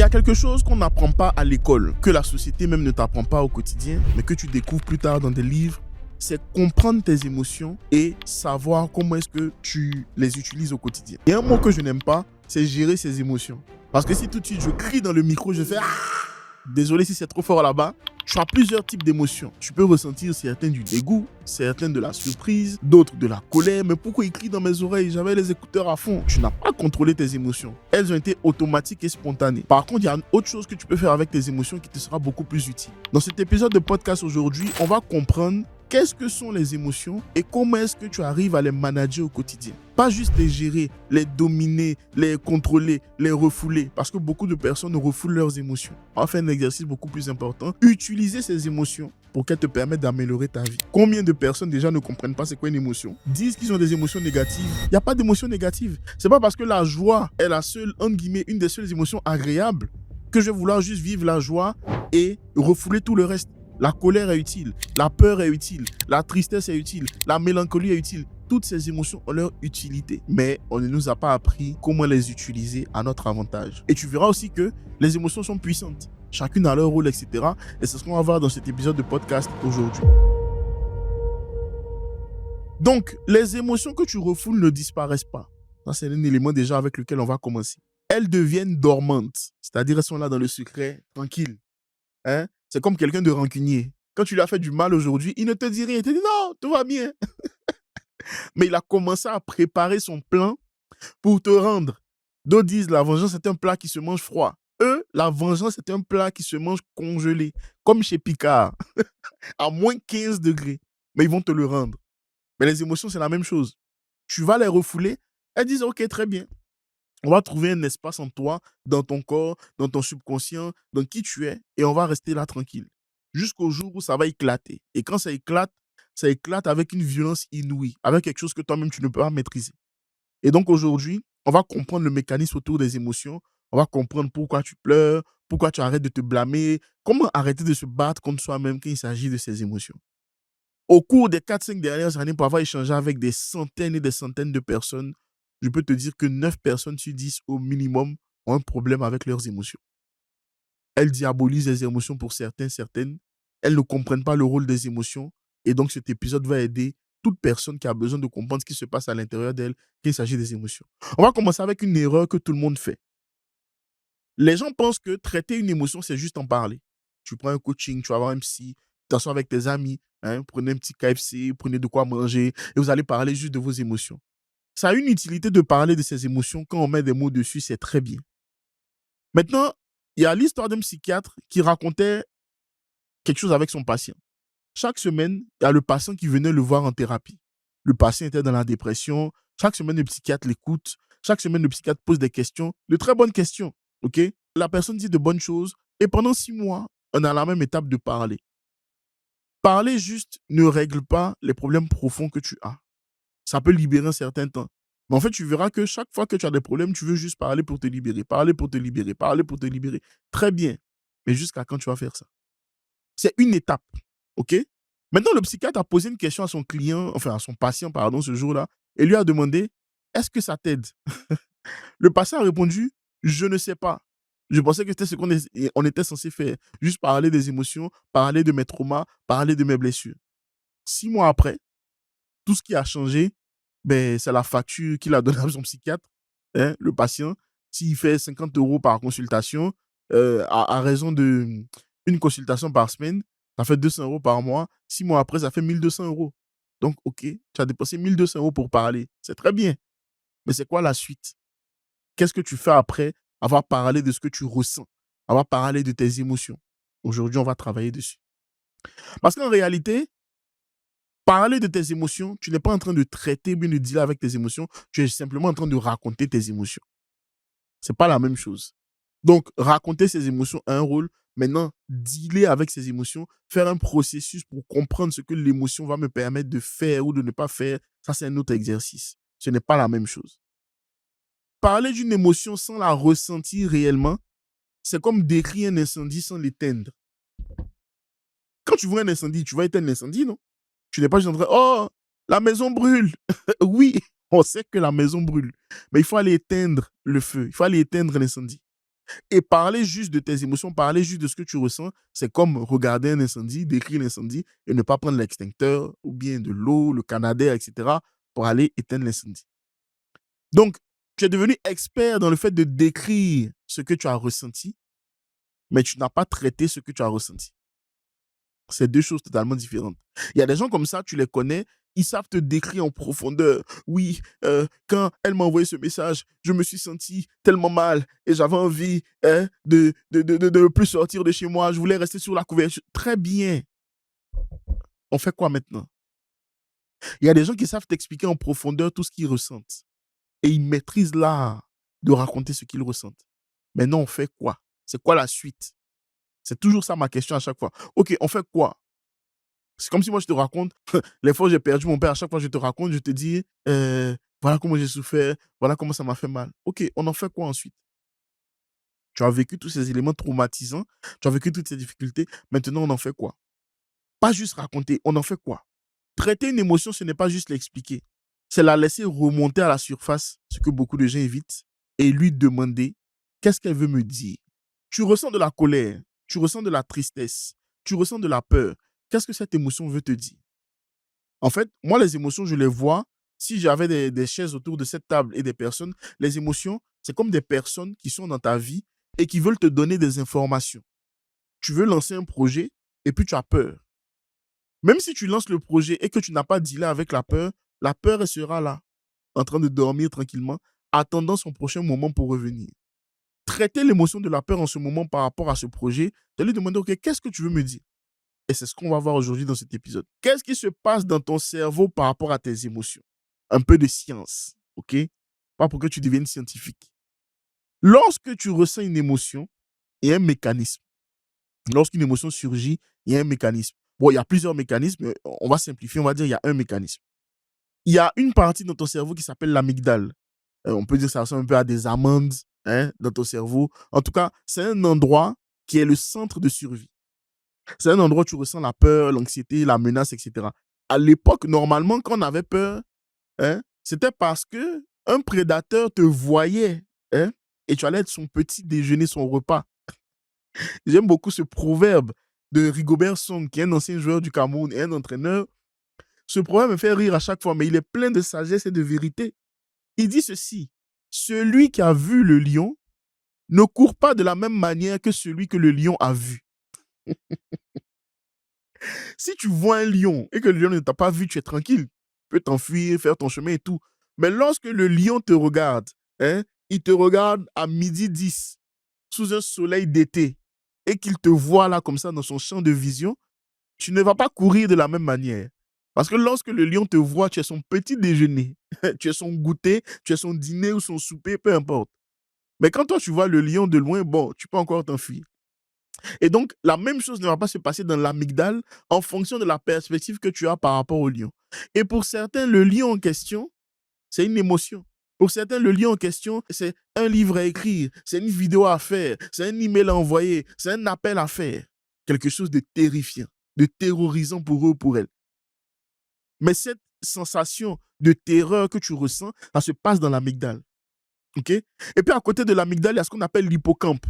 y a quelque chose qu'on n'apprend pas à l'école, que la société même ne t'apprend pas au quotidien, mais que tu découvres plus tard dans des livres, c'est comprendre tes émotions et savoir comment est-ce que tu les utilises au quotidien. Et un mot que je n'aime pas, c'est gérer ses émotions. Parce que si tout de suite je crie dans le micro, je fais « Ah !» Désolé si c'est trop fort là-bas. Tu as plusieurs types d'émotions. Tu peux ressentir certaines du dégoût, certaines de la surprise, d'autres de la colère. Mais pourquoi il crie dans mes oreilles? J'avais les écouteurs à fond. Tu n'as pas contrôlé tes émotions. Elles ont été automatiques et spontanées. Par contre, il y a une autre chose que tu peux faire avec tes émotions qui te sera beaucoup plus utile. Dans cet épisode de podcast aujourd'hui, on va comprendre qu'est-ce que sont les émotions et comment est-ce que tu arrives à les manager au quotidien. Pas juste les gérer, les dominer, les contrôler, les refouler. Parce que beaucoup de personnes refoulent leurs émotions. On va faire un exercice beaucoup plus important. Utiliser ces émotions pour qu'elles te permettent d'améliorer ta vie. Combien de personnes déjà ne comprennent pas c'est quoi une émotion? Disent qu'ils ont des émotions négatives. Il n'y a pas d'émotions négatives. C'est pas parce que la joie est la seule, entre guillemets, une des seules émotions agréables que je vais vouloir juste vivre la joie et refouler tout le reste. La colère est utile, la peur est utile, la tristesse est utile, la mélancolie est utile. Toutes ces émotions ont leur utilité, mais on ne nous a pas appris comment les utiliser à notre avantage. Et tu verras aussi que les émotions sont puissantes. Chacune a leur rôle, etc. Et c'est ce qu'on va voir dans cet épisode de podcast aujourd'hui. Donc, les émotions que tu refoules ne disparaissent pas. Ça, c'est un élément déjà avec lequel on va commencer. Elles deviennent dormantes, c'est-à-dire elles sont là dans le secret, tranquilles. Hein? C'est comme quelqu'un de rancunier. Quand tu lui as fait du mal aujourd'hui, il ne te dit rien. Il te dit non, tout va bien. Mais il a commencé à préparer son plan pour te rendre. D'autres disent la vengeance est un plat qui se mange froid. Eux, la vengeance est un plat qui se mange congelé. Comme chez Picard. À moins 15 degrés. Mais ils vont te le rendre. Mais les émotions, c'est la même chose. Tu vas les refouler. Elles disent ok, très bien. On va trouver un espace en toi, dans ton corps, dans ton subconscient, dans qui tu es, et on va rester là tranquille. Jusqu'au jour où ça va éclater. Et quand ça éclate avec une violence inouïe, avec quelque chose que toi-même tu ne peux pas maîtriser. Et donc aujourd'hui, on va comprendre le mécanisme autour des émotions, on va comprendre pourquoi tu pleures, pourquoi tu arrêtes de te blâmer, comment arrêter de se battre contre soi-même quand il s'agit de ces émotions. Au cours des 4-5 dernières années, pour avoir échangé avec des centaines et des centaines de personnes, je peux te dire que 9 personnes sur 10 au minimum ont un problème avec leurs émotions. Elles diabolisent les émotions pour certaines. Elles ne comprennent pas le rôle des émotions. Et donc, cet épisode va aider toute personne qui a besoin de comprendre ce qui se passe à l'intérieur d'elle quand il s'agit des émotions. On va commencer avec une erreur que tout le monde fait. Les gens pensent que traiter une émotion, c'est juste en parler. Tu prends un coaching, tu vas avoir un psy, tu t'assois avec tes amis, hein, prenez un petit KFC, prenez de quoi manger et vous allez parler juste de vos émotions. Ça a une utilité de parler de ses émotions. Quand on met des mots dessus, c'est très bien. Maintenant, il y a l'histoire d'un psychiatre qui racontait quelque chose avec son patient. Chaque semaine, il y a le patient qui venait le voir en thérapie. Le patient était dans la dépression. Chaque semaine, le psychiatre l'écoute. Chaque semaine, le psychiatre pose des questions, de très bonnes questions. Ok? La personne dit de bonnes choses. Et pendant 6 mois, on est à la même étape de parler. Parler juste ne règle pas les problèmes profonds que tu as. Ça peut libérer un certain temps. Mais en fait, tu verras que chaque fois que tu as des problèmes, tu veux juste parler pour te libérer, parler pour te libérer, parler pour te libérer. Très bien. Mais jusqu'à quand tu vas faire ça? C'est une étape. OK? Maintenant, le psychiatre a posé une question à son client, enfin à son patient, pardon, ce jour-là, et lui a demandé, est-ce que ça t'aide? Le patient a répondu, je ne sais pas. Je pensais que c'était ce qu'on était censé faire. Juste parler des émotions, parler de mes traumas, parler de mes blessures. 6 mois après, tout ce qui a changé, ben, c'est la facture qu'il a donnée à son psychiatre, hein, le patient. S'il fait 50 € par consultation, à raison d'une consultation par semaine, ça fait 200 € par mois. 6 mois après, ça fait 1200 €. Donc, OK, tu as dépensé 1200 € pour parler. C'est très bien. Mais c'est quoi la suite? Qu'est-ce que tu fais après avoir parlé de ce que tu ressens, avoir parlé de tes émotions? Aujourd'hui, on va travailler dessus. Parce qu'en réalité, parler de tes émotions, tu n'es pas en train de traiter, bien de dealer avec tes émotions, tu es simplement en train de raconter tes émotions. C'est pas la même chose. Donc, raconter ses émotions a un rôle. Maintenant, dealer avec ses émotions, faire un processus pour comprendre ce que l'émotion va me permettre de faire ou de ne pas faire, ça c'est un autre exercice. Ce n'est pas la même chose. Parler d'une émotion sans la ressentir réellement, c'est comme décrire un incendie sans l'éteindre. Quand tu vois un incendie, tu vas éteindre l'incendie, non? Tu n'es pas juste en train, oh, la maison brûle. Oui, on sait que la maison brûle. Mais il faut aller éteindre le feu. Il faut aller éteindre l'incendie. Et parler juste de tes émotions, parler juste de ce que tu ressens, c'est comme regarder un incendie, décrire l'incendie et ne pas prendre l'extincteur ou bien de l'eau, le canadair, etc. pour aller éteindre l'incendie. Donc, tu es devenu expert dans le fait de décrire ce que tu as ressenti, mais tu n'as pas traité ce que tu as ressenti. C'est deux choses totalement différentes. Il y a des gens comme ça, tu les connais, ils savent te décrire en profondeur. Oui, quand elle m'a envoyé ce message, je me suis senti tellement mal et j'avais envie de ne plus sortir de chez moi. Je voulais rester sur la couverture. Très bien. On fait quoi maintenant? Il y a des gens qui savent t'expliquer en profondeur tout ce qu'ils ressentent. Et ils maîtrisent l'art de raconter ce qu'ils ressentent. Maintenant, on fait quoi? C'est quoi la suite? C'est toujours ça ma question à chaque fois. OK, on fait quoi? C'est comme si moi je te raconte les fois où j'ai perdu mon père, à chaque fois je te raconte, je te dis, voilà comment j'ai souffert, voilà comment ça m'a fait mal. OK, on en fait quoi ensuite? Tu as vécu tous ces éléments traumatisants, tu as vécu toutes ces difficultés, maintenant on en fait quoi? Pas juste raconter, on en fait quoi? Traiter une émotion, ce n'est pas juste l'expliquer, c'est la laisser remonter à la surface, ce que beaucoup de gens évitent, et lui demander: «Qu'est-ce qu'elle veut me dire?» Tu ressens de la colère, tu ressens de la tristesse, tu ressens de la peur. Qu'est-ce que cette émotion veut te dire? En fait, moi, les émotions, je les vois. Si j'avais des chaises autour de cette table et des personnes, les émotions, c'est comme des personnes qui sont dans ta vie et qui veulent te donner des informations. Tu veux lancer un projet et puis tu as peur. Même si tu lances le projet et que tu n'as pas dealé avec la peur, elle sera là, en train de dormir tranquillement, attendant son prochain moment pour revenir. Traiter l'émotion de la peur en ce moment par rapport à ce projet, de lui demander, OK, qu'est-ce que tu veux me dire? Et c'est ce qu'on va voir aujourd'hui dans cet épisode. Qu'est-ce qui se passe dans ton cerveau par rapport à tes émotions? Un peu de science, OK? Pas pour que tu deviennes scientifique. Lorsque tu ressens une émotion, il y a un mécanisme. Lorsqu'une émotion surgit, il y a un mécanisme. Bon, il y a plusieurs mécanismes, mais on va simplifier, on va dire il y a un mécanisme. Il y a une partie dans ton cerveau qui s'appelle l'amygdale. On peut dire que ça ressemble un peu à des amandes, hein, dans ton cerveau. En tout cas, c'est un endroit qui est le centre de survie. C'est un endroit où tu ressens la peur, l'anxiété, la menace, etc. À l'époque, normalement, quand on avait peur, hein, c'était parce que un prédateur te voyait, hein, et tu allais être son petit déjeuner, son repas. J'aime beaucoup ce proverbe de Rigobert Song, qui est un ancien joueur du Cameroun et un entraîneur. Ce proverbe me fait rire à chaque fois, mais il est plein de sagesse et de vérité. Il dit ceci: celui qui a vu le lion ne court pas de la même manière que celui que le lion a vu. Si tu vois un lion et que le lion ne t'a pas vu, tu es tranquille. Tu peux t'enfuir, faire ton chemin et tout. Mais lorsque le lion te regarde, hein, il te regarde à 12h10 sous un soleil d'été et qu'il te voit là comme ça dans son champ de vision, tu ne vas pas courir de la même manière. Parce que lorsque le lion te voit, tu es son petit déjeuner, tu es son goûter, tu es son dîner ou son souper, peu importe. Mais quand toi tu vois le lion de loin, bon, tu peux encore t'enfuir. Et donc, la même chose ne va pas se passer dans l'amygdale en fonction de la perspective que tu as par rapport au lion. Et pour certains, le lion en question, c'est une émotion. Pour certains, le lion en question, c'est un livre à écrire, c'est une vidéo à faire, c'est un email à envoyer, c'est un appel à faire. Quelque chose de terrifiant, de terrorisant pour eux ou pour elles. Mais cette sensation de terreur que tu ressens, ça se passe dans l'amygdale. OK? Et puis à côté de l'amygdale, il y a ce qu'on appelle l'hippocampe.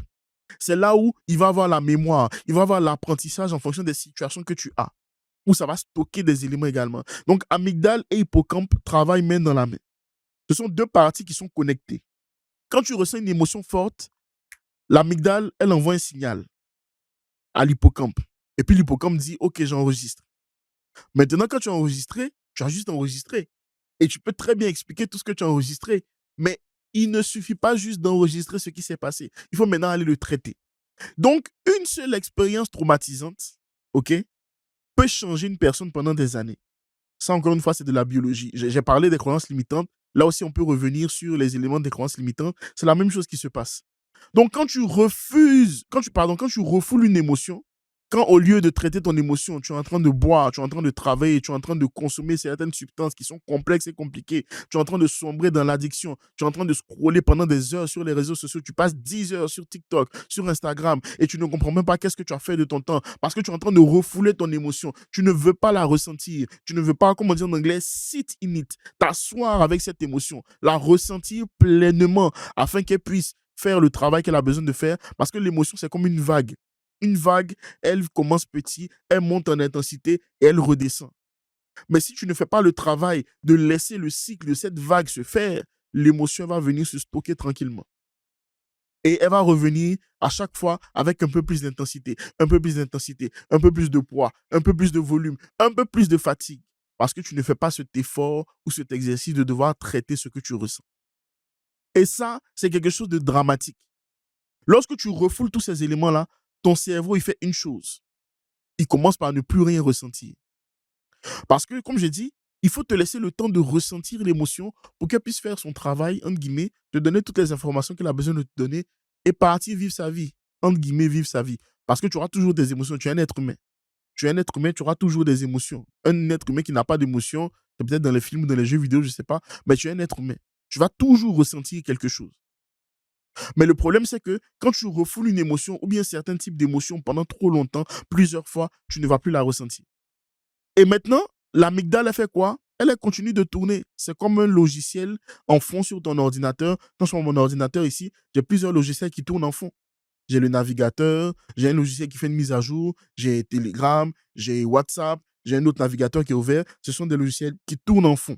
C'est là où il va avoir la mémoire, il va avoir l'apprentissage en fonction des situations que tu as, où ça va stocker des éléments également. Donc, amygdale et hippocampe travaillent main dans la main. Ce sont deux parties qui sont connectées. Quand tu ressens une émotion forte, l'amygdale, elle envoie un signal à l'hippocampe. Et puis l'hippocampe dit, OK, j'enregistre. Maintenant, quand tu as enregistré, tu as juste enregistré. Et tu peux très bien expliquer tout ce que tu as enregistré. Mais il ne suffit pas juste d'enregistrer ce qui s'est passé. Il faut maintenant aller le traiter. Donc, une seule expérience traumatisante, OK, peut changer une personne pendant des années. Ça, encore une fois, c'est de la biologie. J'ai parlé des croyances limitantes. Là aussi, on peut revenir sur les éléments des croyances limitantes. C'est la même chose qui se passe. Donc, quand tu refuses, quand tu refoules une émotion, quand au lieu de traiter ton émotion, tu es en train de boire, tu es en train de travailler, tu es en train de consommer certaines substances qui sont complexes et compliquées, tu es en train de sombrer dans l'addiction, tu es en train de scroller pendant des heures sur les réseaux sociaux, tu passes 10 heures sur TikTok, sur Instagram, et tu ne comprends même pas qu'est-ce que tu as fait de ton temps, parce que tu es en train de refouler ton émotion, tu ne veux pas la ressentir, tu ne veux pas, comment dire en anglais, sit in it, t'asseoir avec cette émotion, la ressentir pleinement, afin qu'elle puisse faire le travail qu'elle a besoin de faire parce que l'émotion, c'est comme une vague. Une vague, elle commence petit, elle monte en intensité et elle redescend. Mais si tu ne fais pas le travail de laisser le cycle de cette vague se faire, l'émotion va venir se stocker tranquillement. Et elle va revenir à chaque fois avec un peu plus d'intensité, un peu plus d'intensité, un peu plus de poids, un peu plus de volume, un peu plus de fatigue. Parce que tu ne fais pas cet effort ou cet exercice de devoir traiter ce que tu ressens. Et ça, c'est quelque chose de dramatique. Lorsque tu refoules tous ces éléments-là, ton cerveau, il fait une chose. Il commence par ne plus rien ressentir. Parce que, comme j'ai dit, il faut te laisser le temps de ressentir l'émotion pour qu'elle puisse faire son travail, entre guillemets, te donner toutes les informations qu'elle a besoin de te donner et partir vivre sa vie, entre guillemets, vivre sa vie. Parce que tu auras toujours des émotions, tu es un être humain. Tu es un être humain, tu auras toujours des émotions. Un être humain qui n'a pas d'émotions, c'est peut-être dans les films ou dans les jeux vidéo, je ne sais pas, mais tu es un être humain. Tu vas toujours ressentir quelque chose. Mais le problème, c'est que quand tu refoules une émotion ou bien certains types d'émotions pendant trop longtemps, plusieurs fois, tu ne vas plus la ressentir. Et maintenant, l'amygdale, elle fait quoi? Elle continue de tourner. C'est comme un logiciel en fond sur ton ordinateur. Quand je prends mon ordinateur ici, j'ai plusieurs logiciels qui tournent en fond. J'ai le navigateur, j'ai un logiciel qui fait une mise à jour, j'ai Telegram, j'ai WhatsApp, j'ai un autre navigateur qui est ouvert. Ce sont des logiciels qui tournent en fond.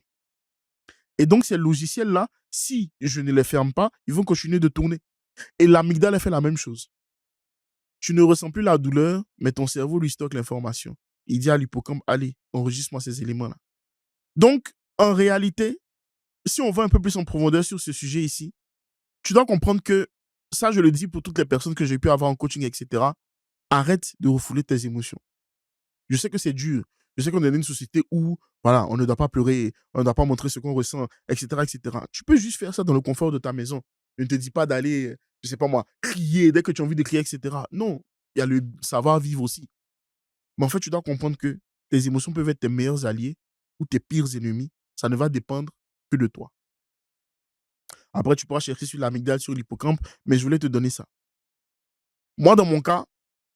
Et donc, ces logiciels-là, si je ne les ferme pas, ils vont continuer de tourner. Et l'amygdale, elle fait la même chose. Tu ne ressens plus la douleur, mais ton cerveau lui stocke l'information. Il dit à l'hippocampe, allez, enregistre-moi ces éléments-là. Donc, en réalité, si on va un peu plus en profondeur sur ce sujet ici, tu dois comprendre que, ça je le dis pour toutes les personnes que j'ai pu avoir en coaching, etc., arrête de refouler tes émotions. Je sais que c'est dur. Je sais qu'on est dans une société où, voilà, on ne doit pas pleurer, on ne doit pas montrer ce qu'on ressent, etc., etc. Tu peux juste faire ça dans le confort de ta maison. Je ne te dis pas d'aller, je sais pas moi, crier dès que tu as envie de crier, etc. Non, il y a le savoir-vivre aussi. Mais en fait, tu dois comprendre que tes émotions peuvent être tes meilleurs alliés ou tes pires ennemis. Ça ne va dépendre que de toi. Après, tu pourras chercher sur l'amygdale, sur l'hippocampe, mais je voulais te donner ça. Moi, dans mon cas,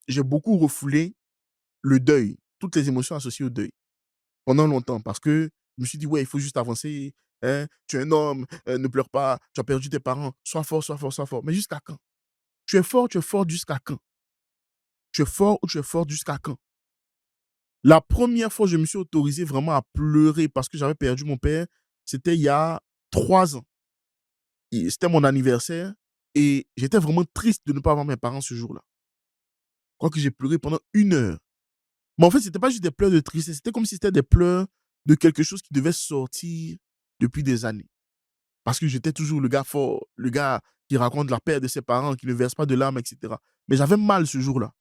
j'ai beaucoup refoulé le deuil, toutes les émotions associées au deuil, pendant longtemps, parce que je me suis dit, ouais, il faut juste avancer, hein, tu es un homme, ne pleure pas, tu as perdu tes parents, sois fort, sois fort, sois fort. Mais jusqu'à quand? Tu es fort jusqu'à quand? Tu es fort ou tu es fort jusqu'à quand? La première fois, je me suis autorisé vraiment à pleurer parce que j'avais perdu mon père, c'était il y a 3 ans. C'était mon anniversaire et j'étais vraiment triste de ne pas avoir mes parents ce jour-là. Je crois que j'ai pleuré pendant 1 heure. Mais en fait, c'était pas juste des pleurs de tristesse, c'était comme si c'était des pleurs de quelque chose qui devait sortir depuis des années. Parce que j'étais toujours le gars fort, le gars qui raconte la perte de ses parents, qui ne verse pas de larmes, etc. Mais j'avais mal ce jour-là.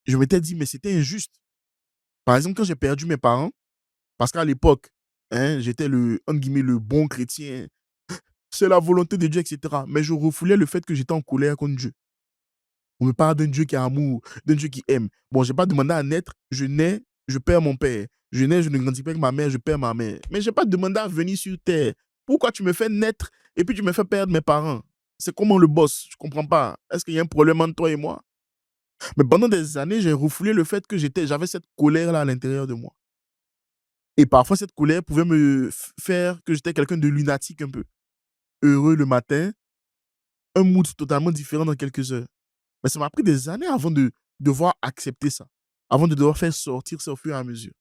Je m'étais dit, mais c'était injuste. Par exemple, quand j'ai perdu mes parents, parce qu'à l'époque, hein, j'étais le, entre guillemets, le bon chrétien, c'est la volonté de Dieu, etc. Mais je refoulais le fait que j'étais en colère contre Dieu. On me parle d'un Dieu qui est amour, d'un Dieu qui aime. Bon, je n'ai pas demandé à naître, je nais, je perds mon père. Je nais, je ne grandis pas avec ma mère, je perds ma mère. Mais je n'ai pas demandé à venir sur terre. Pourquoi tu me fais naître et puis tu me fais perdre mes parents? C'est comment le boss? Je ne comprends pas. Est-ce qu'il y a un problème entre toi et moi? Mais pendant des années, j'ai refoulé le fait que j'avais cette colère-là à l'intérieur de moi. Et parfois, cette colère pouvait me faire que j'étais quelqu'un de lunatique un peu. Heureux le matin, un mood totalement différent dans quelques heures. Mais ça m'a pris des années avant de devoir accepter ça, avant de devoir faire sortir ça au fur et à mesure.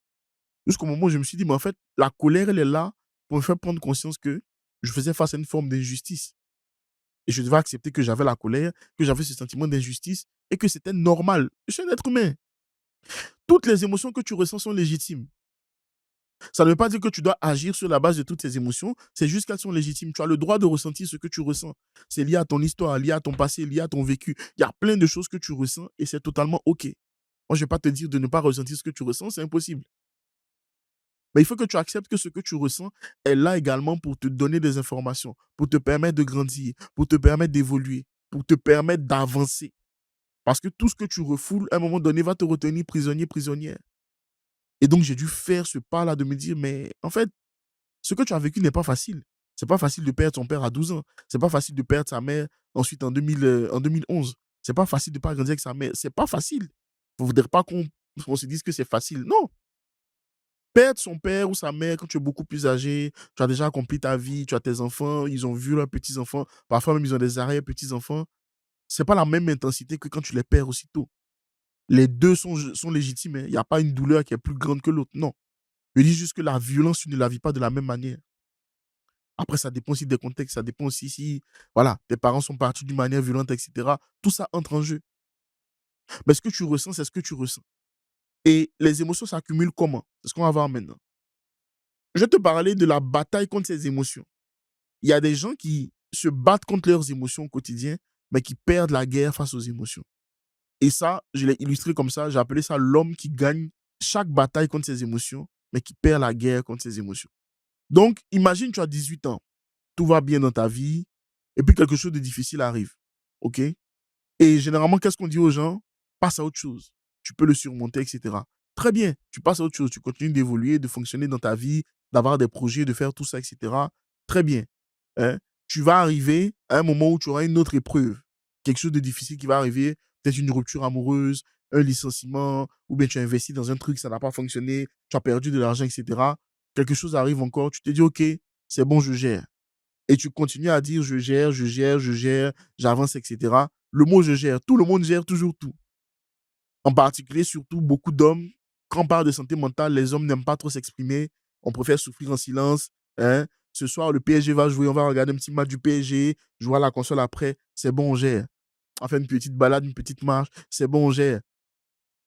Jusqu'au moment où je me suis dit, mais en fait, la colère, elle est là pour me faire prendre conscience que je faisais face à une forme d'injustice. Et je devais accepter que j'avais la colère, que j'avais ce sentiment d'injustice et que c'était normal. Je suis un être humain. Toutes les émotions que tu ressens sont légitimes. Ça ne veut pas dire que tu dois agir sur la base de toutes ces émotions, c'est juste qu'elles sont légitimes. Tu as le droit de ressentir ce que tu ressens. C'est lié à ton histoire, lié à ton passé, lié à ton vécu. Il y a plein de choses que tu ressens et c'est totalement OK. Moi, je ne vais pas te dire de ne pas ressentir ce que tu ressens, c'est impossible. Mais il faut que tu acceptes que ce que tu ressens est là également pour te donner des informations, pour te permettre de grandir, pour te permettre d'évoluer, pour te permettre d'avancer. Parce que tout ce que tu refoules, à un moment donné, va te retenir prisonnier, prisonnière. Et donc, j'ai dû faire ce pas-là de me dire, mais en fait, ce que tu as vécu n'est pas facile. C'est pas facile de perdre ton père à 12 ans. C'est pas facile de perdre sa mère ensuite en 2011. C'est pas facile de pas grandir avec sa mère. C'est pas facile. Il ne faudrait pas qu'on se dise que c'est facile. Non. Perdre son père ou sa mère quand tu es beaucoup plus âgé, tu as déjà accompli ta vie, tu as tes enfants, ils ont vu leurs petits-enfants, parfois même ils ont des arrière-petits-enfants. C'est pas la même intensité que quand tu les perds aussitôt. Les 2 sont légitimes, hein. Il y a pas une douleur qui est plus grande que l'autre, non. Je dis juste que la violence, tu ne la vis pas de la même manière. Après, ça dépend aussi des contextes, ça dépend aussi si, voilà, tes parents sont partis d'une manière violente et cetera. Tout ça entre en jeu. Mais ce que tu ressens, c'est ce que tu ressens. Et les émotions s'accumulent comment? C'est ce qu'on va voir maintenant. Je vais te parler de la bataille contre ces émotions. Il y a des gens qui se battent contre leurs émotions au quotidien, mais qui perdent la guerre face aux émotions. Et ça, je l'ai illustré comme ça, j'ai appelé ça l'homme qui gagne chaque bataille contre ses émotions, mais qui perd la guerre contre ses émotions. Donc, imagine, tu as 18 ans, tout va bien dans ta vie, et puis quelque chose de difficile arrive. OK? Et généralement, qu'est-ce qu'on dit aux gens? Passe à autre chose. Tu peux le surmonter, etc. Très bien, tu passes à autre chose. Tu continues d'évoluer, de fonctionner dans ta vie, d'avoir des projets, de faire tout ça, etc. Très bien. Hein? Tu vas arriver à un moment où tu auras une autre épreuve. Quelque chose de difficile qui va arriver, peut-être une rupture amoureuse, un licenciement, ou bien tu as investi dans un truc, ça n'a pas fonctionné, tu as perdu de l'argent, etc. Quelque chose arrive encore, tu te dis, OK, c'est bon, je gère. Et tu continues à dire je gère, je gère, je gère, j'avance, etc. Le mot je gère, tout le monde gère toujours tout. En particulier, surtout, beaucoup d'hommes, quand on parle de santé mentale, les hommes n'aiment pas trop s'exprimer. On préfère souffrir en silence. Hein. Ce soir, le PSG va jouer, on va regarder un petit match du PSG, jouer à la console après, c'est bon, on gère. On fait une petite balade, une petite marche, c'est bon, on gère.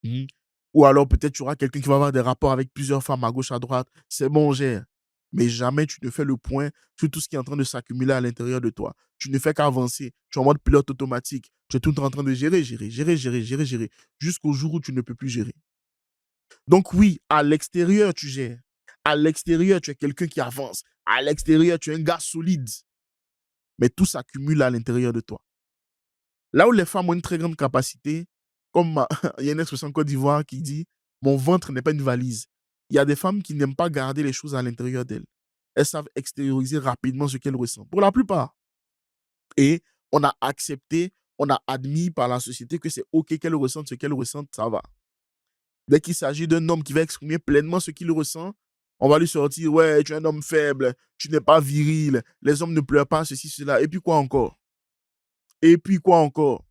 Mhm. Ou alors peut-être tu auras quelqu'un qui va avoir des rapports avec plusieurs femmes à gauche, à droite. C'est bon, on gère. Mais jamais tu ne fais le point sur tout ce qui est en train de s'accumuler à l'intérieur de toi. Tu ne fais qu'avancer. Tu es en mode pilote automatique. Tu es tout le temps en train de gérer, gérer, gérer, gérer, gérer, gérer, jusqu'au jour où tu ne peux plus gérer. Donc oui, à l'extérieur, tu gères. À l'extérieur, tu es quelqu'un qui avance. À l'extérieur, tu es un gars solide. Mais tout s'accumule à l'intérieur de toi. Là où les femmes ont une très grande capacité, comme il y a une expression en Côte d'Ivoire qui dit mon ventre n'est pas une valise. Il y a des femmes qui n'aiment pas garder les choses à l'intérieur d'elles. Elles savent extérioriser rapidement ce qu'elles ressentent. Pour la plupart. Et on a accepté, on a admis par la société que c'est OK qu'elles ressentent ce qu'elles ressentent, ça va. Dès qu'il s'agit d'un homme qui va exprimer pleinement ce qu'il ressent, on va lui sortir ouais, tu es un homme faible, tu n'es pas viril, les hommes ne pleurent pas, ceci, cela. Et puis quoi encore? Et puis quoi encore?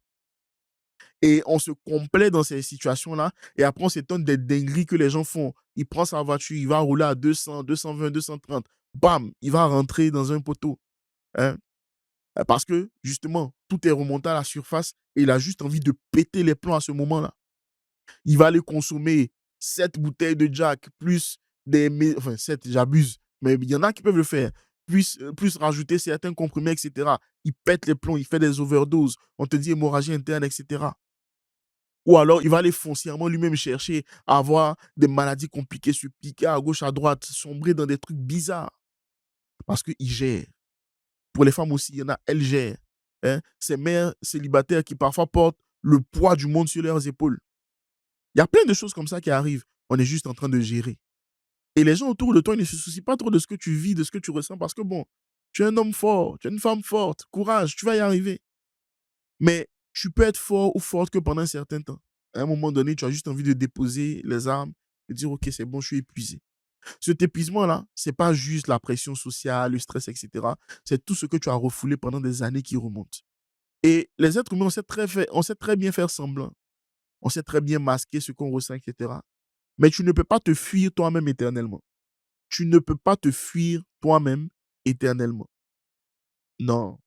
Et on se complaît dans ces situations-là. Et après, on s'étonne des dingueries que les gens font. Il prend sa voiture, il va rouler à 200, 220, 230. Bam, il va rentrer dans un poteau. Hein. Parce que, justement, tout est remonté à la surface et il a juste envie de péter les plombs à ce moment-là. Il va aller consommer 7 bouteilles de Jack, plus des... Enfin, 7, j'abuse. Mais il y en a qui peuvent le faire. Plus rajouter certains comprimés, etc. Il pète les plombs, il fait des overdoses. On te dit hémorragie interne, etc. Ou alors, il va aller foncièrement lui-même chercher à avoir des maladies compliquées, se piquer à gauche, à droite, sombrer dans des trucs bizarres. Parce qu'il gère. Pour les femmes aussi, il y en a, elles gèrent. Hein? Ces mères célibataires qui parfois portent le poids du monde sur leurs épaules. Il y a plein de choses comme ça qui arrivent. On est juste en train de gérer. Et les gens autour de toi, ils ne se soucient pas trop de ce que tu vis, de ce que tu ressens, parce que bon, tu es un homme fort, tu es une femme forte, courage, tu vas y arriver. Mais tu peux être fort ou forte que pendant un certain temps. À un moment donné, tu as juste envie de déposer les armes et dire, OK, c'est bon, je suis épuisé. Cet épuisement-là, ce n'est pas juste la pression sociale, le stress, etc. C'est tout ce que tu as refoulé pendant des années qui remontent. Et les êtres humains, on sait très bien faire semblant. On sait très bien masquer ce qu'on ressent, etc. Mais tu ne peux pas te fuir toi-même éternellement. Tu ne peux pas te fuir toi-même éternellement. Non.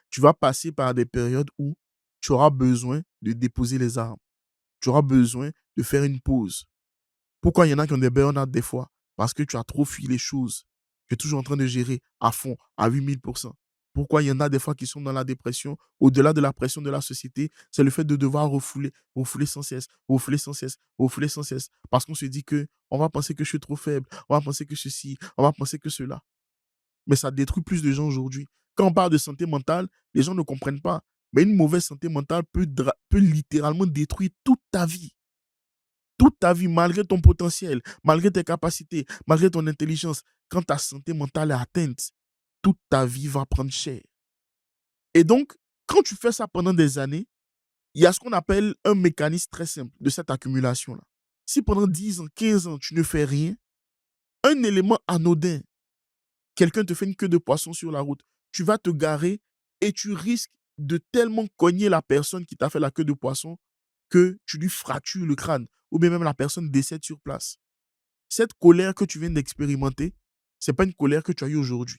Tu vas passer par des périodes où tu auras besoin de déposer les armes. Tu auras besoin de faire une pause. Pourquoi il y en a qui ont des burn-out des fois? Parce que tu as trop fui les choses. Tu es toujours en train de gérer à fond, à 8000%. Pourquoi il y en a des fois qui sont dans la dépression? Au-delà de la pression de la société, c'est le fait de devoir refouler, refouler sans cesse, refouler sans cesse, refouler sans cesse. Parce qu'on se dit que on va penser que je suis trop faible, on va penser que ceci, on va penser que cela. Mais ça détruit plus de gens aujourd'hui. Quand on parle de santé mentale, les gens ne comprennent pas. Mais une mauvaise santé mentale peut littéralement détruire toute ta vie, malgré ton potentiel, malgré tes capacités, malgré ton intelligence. Quand ta santé mentale est atteinte, toute ta vie va prendre cher. Et donc, quand tu fais ça pendant des années, il y a ce qu'on appelle un mécanisme très simple de cette accumulation-là. Si pendant 10 ans, 15 ans, tu ne fais rien, un élément anodin, quelqu'un te fait une queue de poisson sur la route, tu vas te garer et tu risques de tellement cogner la personne qui t'a fait la queue de poisson que tu lui fractures le crâne ou bien même la personne décède sur place. Cette colère que tu viens d'expérimenter, ce n'est pas une colère que tu as eue aujourd'hui.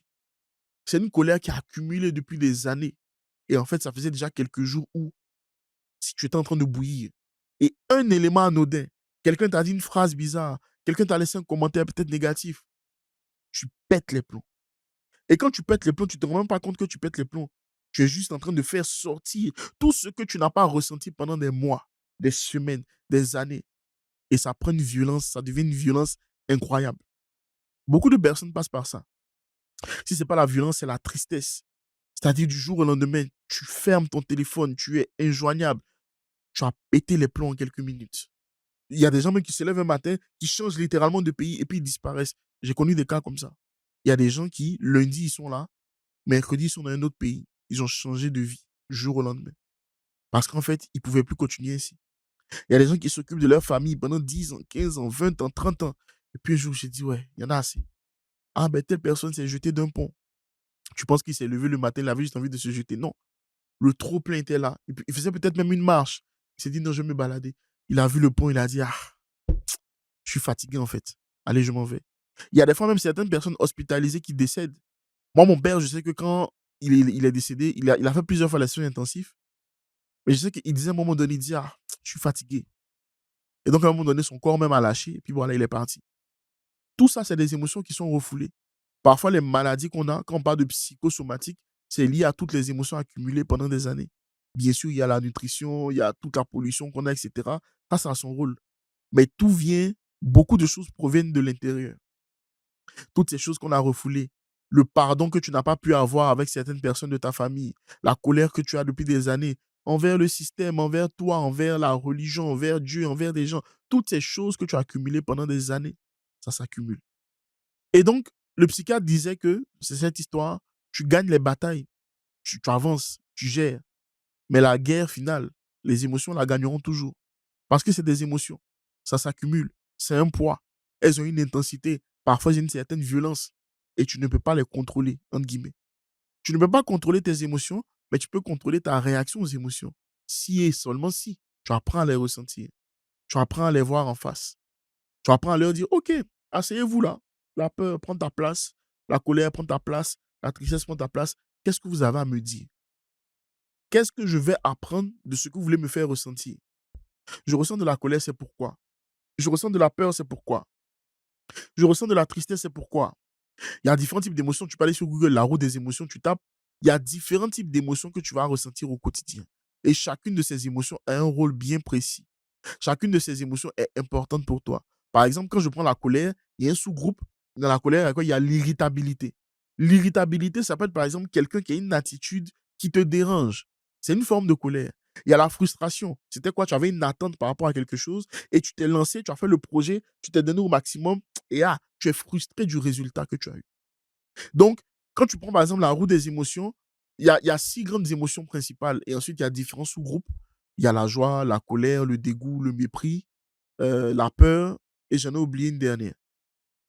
C'est une colère qui a accumulé depuis des années. Et en fait, ça faisait déjà quelques jours où si tu étais en train de bouillir et un élément anodin, quelqu'un t'a dit une phrase bizarre, quelqu'un t'a laissé un commentaire peut-être négatif, tu pètes les plombs. Et quand tu pètes les plombs, tu ne te rends même pas compte que tu pètes les plombs. Tu es juste en train de faire sortir tout ce que tu n'as pas ressenti pendant des mois, des semaines, des années. Et ça prend une violence, ça devient une violence incroyable. Beaucoup de personnes passent par ça. Si ce n'est pas la violence, c'est la tristesse. C'est-à-dire du jour au lendemain, tu fermes ton téléphone, tu es injoignable. Tu as pété les plombs en quelques minutes. Il y a des gens même qui se lèvent un matin, qui changent littéralement de pays et puis ils disparaissent. J'ai connu des cas comme ça. Il y a des gens qui, lundi, ils sont là, mercredi, ils sont dans un autre pays. Ils ont changé de vie du jour au lendemain. Parce qu'en fait, ils ne pouvaient plus continuer ainsi. Il y a des gens qui s'occupent de leur famille pendant 10 ans, 15 ans, 20 ans, 30 ans. Et puis un jour, j'ai dit, ouais, il y en a assez. Ah, ben telle personne s'est jetée d'un pont. Tu penses qu'il s'est levé le matin, il avait juste envie de se jeter. Non. Le trop-plein était là. Il faisait peut-être même une marche. Il s'est dit, non, je vais me balader. Il a vu le pont, il a dit, ah, je suis fatigué en fait. Allez, je m'en vais. Il y a des fois même certaines personnes hospitalisées qui décèdent. Moi, mon père, je sais que quand il est décédé, il a fait plusieurs fois les soins intensifs. Mais je sais qu'il disait à un moment donné, il dit, ah, je suis fatigué. Et donc, à un moment donné, son corps même a lâché. Et puis voilà, il est parti. Tout ça, c'est des émotions qui sont refoulées. Parfois, les maladies qu'on a, quand on parle de psychosomatique, c'est lié à toutes les émotions accumulées pendant des années. Bien sûr, il y a la nutrition, il y a toute la pollution qu'on a, etc. Ça a son rôle. Mais tout vient, beaucoup de choses proviennent de l'intérieur. Toutes ces choses qu'on a refoulées, le pardon que tu n'as pas pu avoir avec certaines personnes de ta famille, la colère que tu as depuis des années envers le système, envers toi, envers la religion, envers Dieu, envers des gens, toutes ces choses que tu as accumulées pendant des années, ça s'accumule. Et donc, le psychiatre disait que c'est cette histoire, tu gagnes les batailles, tu avances, tu gères, mais la guerre finale, les émotions la gagneront toujours. Parce que c'est des émotions, ça s'accumule, c'est un poids, elles ont une intensité, parfois une certaine violence, et tu ne peux pas les contrôler, entre guillemets. Tu ne peux pas contrôler tes émotions, mais tu peux contrôler ta réaction aux émotions. Si et seulement si, tu apprends à les ressentir, tu apprends à les voir en face. Tu apprends à leur dire, OK, asseyez-vous là, la peur prend ta place, la colère prend ta place, la tristesse prend ta place. Qu'est-ce que vous avez à me dire? Qu'est-ce que je vais apprendre de ce que vous voulez me faire ressentir? Je ressens de la colère, c'est pourquoi? Je ressens de la peur, c'est pourquoi? Je ressens de la tristesse, c'est pourquoi? Il y a différents types d'émotions. Tu peux aller sur Google, la roue des émotions, tu tapes. Il y a différents types d'émotions que tu vas ressentir au quotidien. Et chacune de ces émotions a un rôle bien précis. Chacune de ces émotions est importante pour toi. Par exemple, quand je prends la colère, il y a un sous-groupe. Dans la colère, il y a quoi? Il y a l'irritabilité. L'irritabilité, ça peut être par exemple quelqu'un qui a une attitude qui te dérange. C'est une forme de colère. Il y a la frustration. C'était quoi? Tu avais une attente par rapport à quelque chose et tu t'es lancé, tu as fait le projet, tu t'es donné au maximum et tu es frustré du résultat que tu as eu. Donc, quand tu prends par exemple la roue des émotions, il y a 6 grandes émotions principales et ensuite il y a différents sous-groupes. Il y a la joie, la colère, le dégoût, le mépris, la peur et j'en ai oublié une dernière.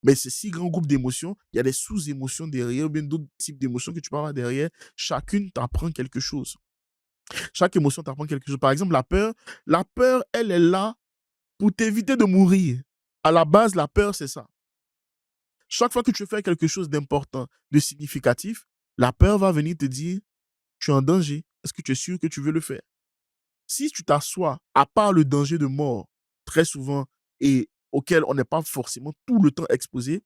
Mais ces 6 grands groupes d'émotions, il y a des sous-émotions derrière ou bien d'autres types d'émotions que tu peux avoir derrière. Chacune t'apprend quelque chose. Chaque émotion t'apprend quelque chose. Par exemple, la peur, elle est là pour t'éviter de mourir. À la base, la peur, c'est ça. Chaque fois que tu fais quelque chose d'important, de significatif, la peur va venir te dire, tu es en danger. Est-ce que tu es sûr que tu veux le faire? Si tu t'assois, à part le danger de mort, très souvent, et auquel on n'est pas forcément tout le temps exposé,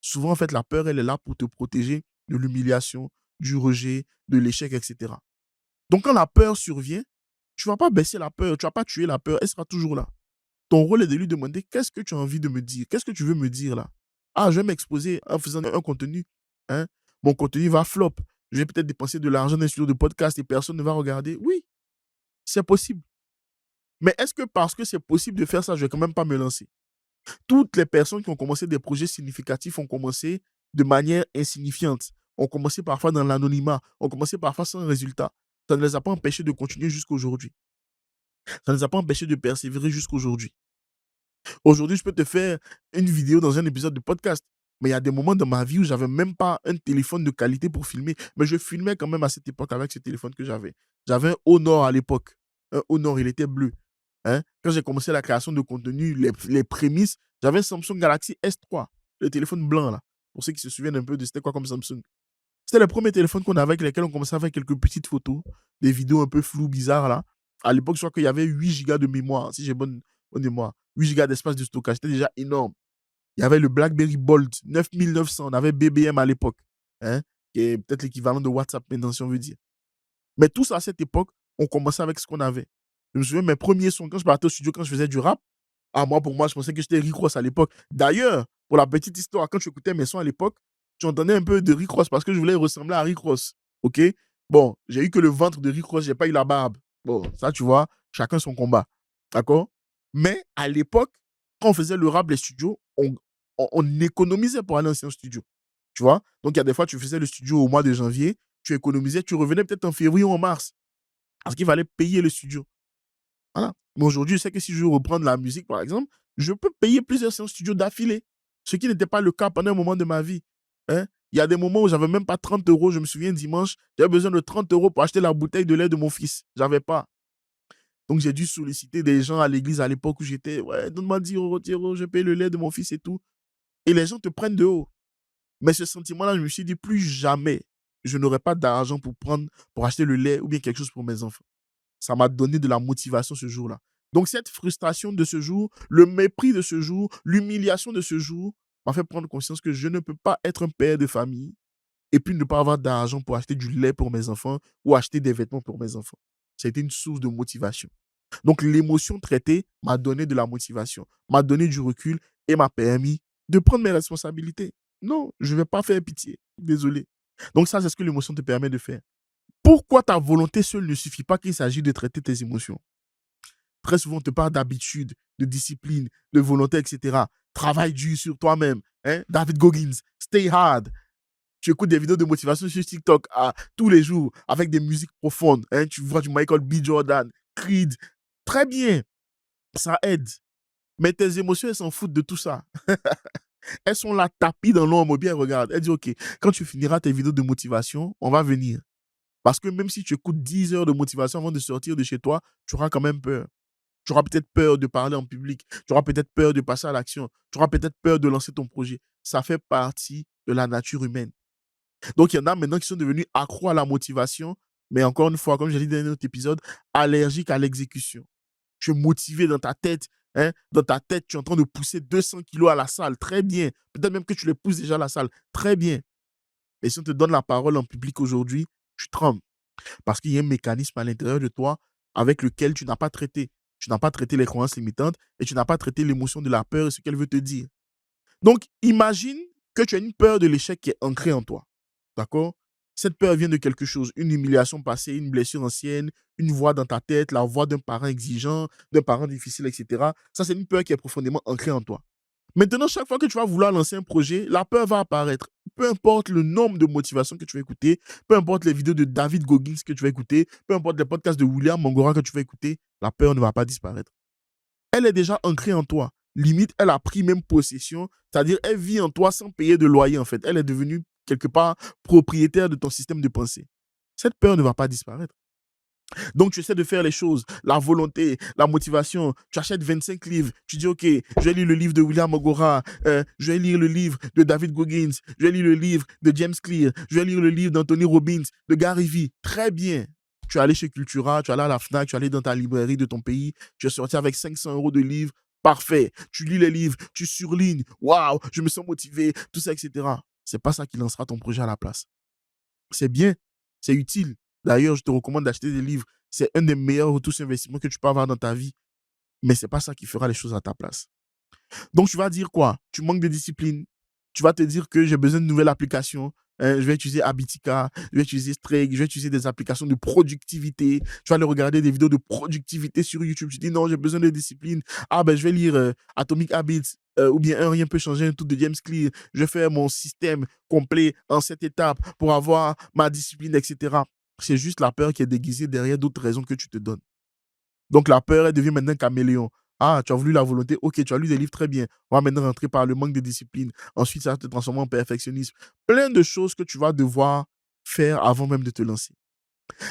souvent, en fait, la peur, elle est là pour te protéger de l'humiliation, du rejet, de l'échec, etc. Donc, quand la peur survient, tu ne vas pas baisser la peur, tu ne vas pas tuer la peur, elle sera toujours là. Ton rôle est de lui demander qu'est-ce que tu as envie de me dire? Qu'est-ce que tu veux me dire là? Ah, je vais m'exposer en faisant un contenu. Hein? Mon contenu va flop. Je vais peut-être dépenser de l'argent dans un studio de podcast et personne ne va regarder. Oui, c'est possible. Mais est-ce que parce que c'est possible de faire ça, je ne vais quand même pas me lancer? Toutes les personnes qui ont commencé des projets significatifs ont commencé de manière insignifiante. Ont commencé parfois dans l'anonymat. Ont commencé parfois sans résultat. Ça ne les a pas empêchés de continuer jusqu'à aujourd'hui. Ça ne les a pas empêchés de persévérer jusqu'à aujourd'hui. Aujourd'hui, je peux te faire une vidéo dans un épisode de podcast. Mais il y a des moments dans ma vie où j'avais même pas un téléphone de qualité pour filmer. Mais je filmais quand même à cette époque avec ce téléphone que j'avais. J'avais un Honor à l'époque. Un Honor, il était bleu. Hein? Quand j'ai commencé la création de contenu, les prémices, j'avais un Samsung Galaxy S3, le téléphone blanc là. Pour ceux qui se souviennent un peu de c'était quoi comme Samsung. C'était le premier téléphone qu'on avait avec lesquels on commençait à faire quelques petites photos, des vidéos un peu floues, bizarres là. À l'époque, je crois qu'il y avait 8 gigas de mémoire, si j'ai bonne mémoire. 8 gigas d'espace de stockage, c'était déjà énorme. Il y avait le BlackBerry Bold 9900, on avait BBM à l'époque, hein, qui est peut-être l'équivalent de WhatsApp maintenant, si on veut dire. Mais tous à cette époque, on commençait avec ce qu'on avait. Je me souviens, mes premiers sons, quand je partais au studio, quand je faisais du rap, pour moi, je pensais que j'étais Rick Ross à l'époque. D'ailleurs, pour la petite histoire, quand tu écoutais mes sons à l'époque, tu entendais un peu de Rick Ross parce que je voulais ressembler à Rick Ross. OK? Bon, j'ai eu que le ventre de Rick Ross, j'ai pas eu la barbe. Bon, ça, tu vois, chacun son combat. D'accord? Mais à l'époque, quand on faisait le rap, les studios, on économisait pour aller dans un studio. Tu vois? Donc, il y a des fois, tu faisais le studio au mois de janvier, tu économisais, tu revenais peut-être en février ou en mars parce qu'il fallait payer le studio. Voilà. Mais aujourd'hui, je sais que si je veux reprendre la musique, par exemple, je peux payer plusieurs séances studio d'affilée. Ce qui n'était pas le cas pendant un moment de ma vie. Hein. Il y a des moments où j'avais même pas 30 euros. Je me souviens, dimanche, j'avais besoin de 30 euros pour acheter la bouteille de lait de mon fils. J'avais pas. Donc, j'ai dû solliciter des gens à l'église à l'époque où j'étais. Ouais, donne-moi 10 euros, 10 euros, je paye le lait de mon fils et tout. Et les gens te prennent de haut. Mais ce sentiment-là, je me suis dit, plus jamais, je n'aurai pas d'argent pour acheter le lait ou bien quelque chose pour mes enfants. Ça m'a donné de la motivation ce jour-là. Donc, cette frustration de ce jour, le mépris de ce jour, l'humiliation de ce jour m'a fait prendre conscience que je ne peux pas être un père de famille et puis ne pas avoir d'argent pour acheter du lait pour mes enfants ou acheter des vêtements pour mes enfants. Ça a été une source de motivation. Donc, l'émotion traitée m'a donné de la motivation, m'a donné du recul et m'a permis de prendre mes responsabilités. Non, je ne vais pas faire pitié. Désolé. Donc, ça, c'est ce que l'émotion te permet de faire. Pourquoi ta volonté seule ne suffit pas qu'il s'agit de traiter tes émotions? Très souvent, on te parle d'habitude, de discipline, de volonté, etc. Travaille dur sur toi-même. Hein? David Goggins, stay hard. Tu écoutes des vidéos de motivation sur TikTok tous les jours avec des musiques profondes. Hein? Tu vois du Michael B. Jordan, Creed. Très bien, ça aide. Mais tes émotions, elles s'en foutent de tout ça. Elles sont là, tapis dans l'ombre, bien regarde. Elles disent, OK, quand tu finiras tes vidéos de motivation, on va venir. Parce que même si tu écoutes 10 heures de motivation avant de sortir de chez toi, tu auras quand même peur. Tu auras peut-être peur de parler en public. Tu auras peut-être peur de passer à l'action. Tu auras peut-être peur de lancer ton projet. Ça fait partie de la nature humaine. Donc, il y en a maintenant qui sont devenus accros à la motivation, mais encore une fois, comme j'ai dit dans un autre épisode, allergiques à l'exécution. Tu es motivé dans ta tête. Hein? Dans ta tête, tu es en train de pousser 200 kilos à la salle. Très bien. Peut-être même que tu les pousses déjà à la salle. Très bien. Mais si on te donne la parole en public aujourd'hui, tu trembles. Parce qu'il y a un mécanisme à l'intérieur de toi avec lequel tu n'as pas traité. Tu n'as pas traité les croyances limitantes et tu n'as pas traité l'émotion de la peur et ce qu'elle veut te dire. Donc, imagine que tu as une peur de l'échec qui est ancrée en toi. D'accord? Cette peur vient de quelque chose, une humiliation passée, une blessure ancienne, une voix dans ta tête, la voix d'un parent exigeant, d'un parent difficile, etc. Ça, c'est une peur qui est profondément ancrée en toi. Maintenant, chaque fois que tu vas vouloir lancer un projet, la peur va apparaître. Peu importe le nombre de motivations que tu vas écouter, peu importe les vidéos de David Goggins que tu vas écouter, peu importe les podcasts de William Mangora que tu vas écouter, la peur ne va pas disparaître. Elle est déjà ancrée en toi. Limite, elle a pris même possession, c'est-à-dire elle vit en toi sans payer de loyer en fait. Elle est devenue quelque part propriétaire de ton système de pensée. Cette peur ne va pas disparaître. Donc, tu essaies de faire les choses, la volonté, la motivation. Tu achètes 25 livres. Tu dis, OK, je vais lire le livre de William Ogora. Je vais lire le livre de David Goggins. Je vais lire le livre de James Clear. Je vais lire le livre d'Anthony Robbins, de Gary Vee. Très bien. Tu es allé chez Cultura, tu es allé à la FNAC, tu es allé dans ta librairie de ton pays. Tu es sorti avec 500 € de livres. Parfait. Tu lis les livres, tu surlignes. Waouh, je me sens motivé, tout ça, etc. C'est pas ça qui lancera ton projet à la place. C'est bien, c'est utile. D'ailleurs, je te recommande d'acheter des livres. C'est un des meilleurs retours sur investissement que tu peux avoir dans ta vie. Mais ce n'est pas ça qui fera les choses à ta place. Donc, tu vas dire quoi? Tu manques de discipline. Tu vas te dire que j'ai besoin de nouvelles applications. Je vais utiliser Habitica, je vais utiliser Strike, je vais utiliser des applications de productivité. Tu vas aller regarder des vidéos de productivité sur YouTube. Tu dis non, j'ai besoin de discipline. Ah ben, je vais lire Atomic Habits ou bien Un rien peut changer un tout de James Clear. Je vais faire mon système complet en 7 étapes pour avoir ma discipline, etc. C'est juste la peur qui est déguisée derrière d'autres raisons que tu te donnes. Donc, la peur, elle devient maintenant caméléon. Ah, tu as voulu la volonté. Ok, tu as lu des livres, très bien. On va maintenant rentrer par le manque de discipline. Ensuite, ça va te transformer en perfectionnisme. Plein de choses que tu vas devoir faire avant même de te lancer.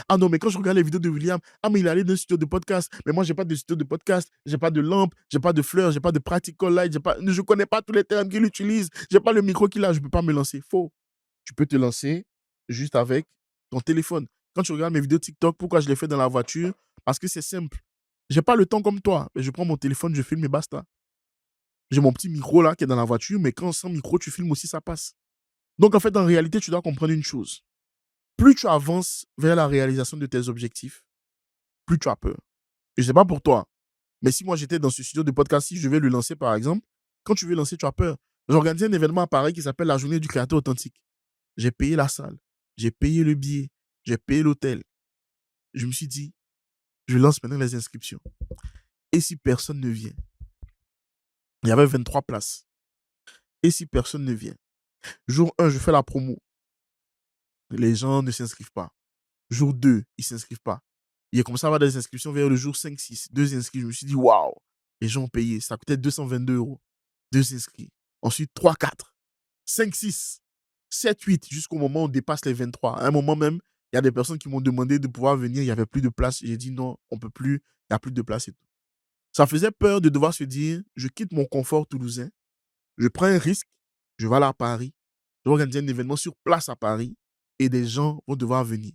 Ah non, mais quand je regarde les vidéos de William, ah, mais il est allé dans un studio de podcast. Mais moi, j'ai pas de studio de podcast. J'ai pas de lampe, j'ai pas de fleurs, j'ai pas de practical light, je connais pas tous les termes qu'il utilise. J'ai pas le micro qu'il a, je peux pas me lancer. Faux. Tu peux te lancer juste avec ton téléphone. Quand tu regardes mes vidéos TikTok, pourquoi je les fais dans la voiture? Parce que c'est simple. J'ai pas le temps comme toi, mais je prends mon téléphone, je filme et basta. J'ai mon petit micro là qui est dans la voiture, mais quand sans micro, tu filmes aussi, ça passe. Donc en fait, en réalité, tu dois comprendre une chose. Plus tu avances vers la réalisation de tes objectifs, plus tu as peur. Je ne sais pas pour toi, mais si moi j'étais dans ce studio de podcast, si je vais le lancer par exemple, quand tu veux lancer, tu as peur. J'ai organisé un événement à Paris qui s'appelle la Journée du créateur authentique. J'ai payé la salle, j'ai payé le billet, j'ai payé l'hôtel. Je me suis dit, je lance maintenant les inscriptions. Et si personne ne vient? Il y avait 23 places. Et si personne ne vient? Jour 1, je fais la promo. Les gens ne s'inscrivent pas. Jour 2, ils ne s'inscrivent pas. Il a commencé à avoir des inscriptions vers le jour 5, 6. 2 inscrits. Je me suis dit, waouh, les gens ont payé. Ça coûtait 222 €. 2 inscrits. Ensuite, 3, 4, 5, 6, 7, 8, jusqu'au moment où on dépasse les 23. À un moment même, il y a des personnes qui m'ont demandé de pouvoir venir. Il n'y avait plus de place. J'ai dit non, on ne peut plus. Il n'y a plus de place et tout. Ça faisait peur de devoir se dire, je quitte mon confort toulousain. Je prends un risque. Je vais aller à Paris. Je vais organiser un événement sur place à Paris. Et des gens vont devoir venir.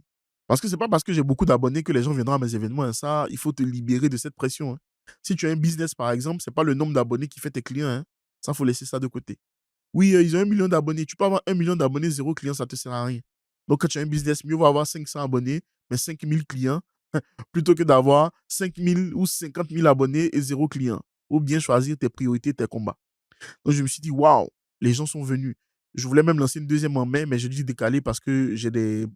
Parce que ce n'est pas parce que j'ai beaucoup d'abonnés que les gens viendront à mes événements. Hein. Ça, il faut te libérer de cette pression. Hein. Si tu as un business, par exemple, ce n'est pas le nombre d'abonnés qui fait tes clients. Hein. Ça, il faut laisser ça de côté. Oui, ils ont 1 million d'abonnés. Tu peux avoir 1 million d'abonnés, 0 client, ça ne te sert à rien. Donc, quand tu as un business, mieux vaut avoir 500 abonnés, mais 5 000 clients, plutôt que d'avoir 5 000 ou 50 000 abonnés et 0 client. Ou bien choisir tes priorités, tes combats. Donc, je me suis dit, waouh, les gens sont venus. Je voulais même lancer une deuxième en mai, mais j'ai dû décaler parce que j'ai des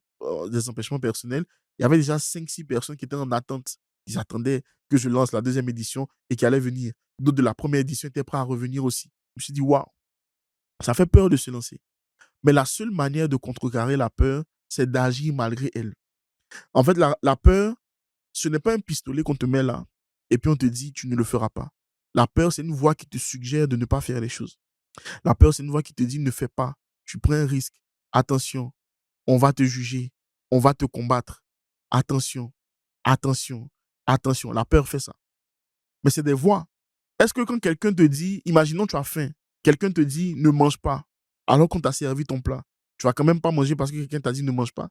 empêchements personnels. Il y avait déjà 5-6 personnes qui étaient en attente. Ils attendaient que je lance la deuxième édition et qui allaient venir. D'autres de la première édition étaient prêts à revenir aussi. Je me suis dit, waouh, ça fait peur de se lancer. Mais la seule manière de contrecarrer la peur, c'est d'agir malgré elle. En fait, la peur, ce n'est pas un pistolet qu'on te met là et puis on te dit, tu ne le feras pas. La peur, c'est une voix qui te suggère de ne pas faire les choses. La peur, c'est une voix qui te dit ne fais pas, tu prends un risque. Attention, on va te juger, on va te combattre. Attention, attention, attention. La peur fait ça. Mais c'est des voix. Est-ce que quand quelqu'un te dit, imaginons tu as faim, quelqu'un te dit ne mange pas, alors qu'on t'a servi ton plat, tu vas quand même pas manger parce que quelqu'un t'a dit ne mange pas?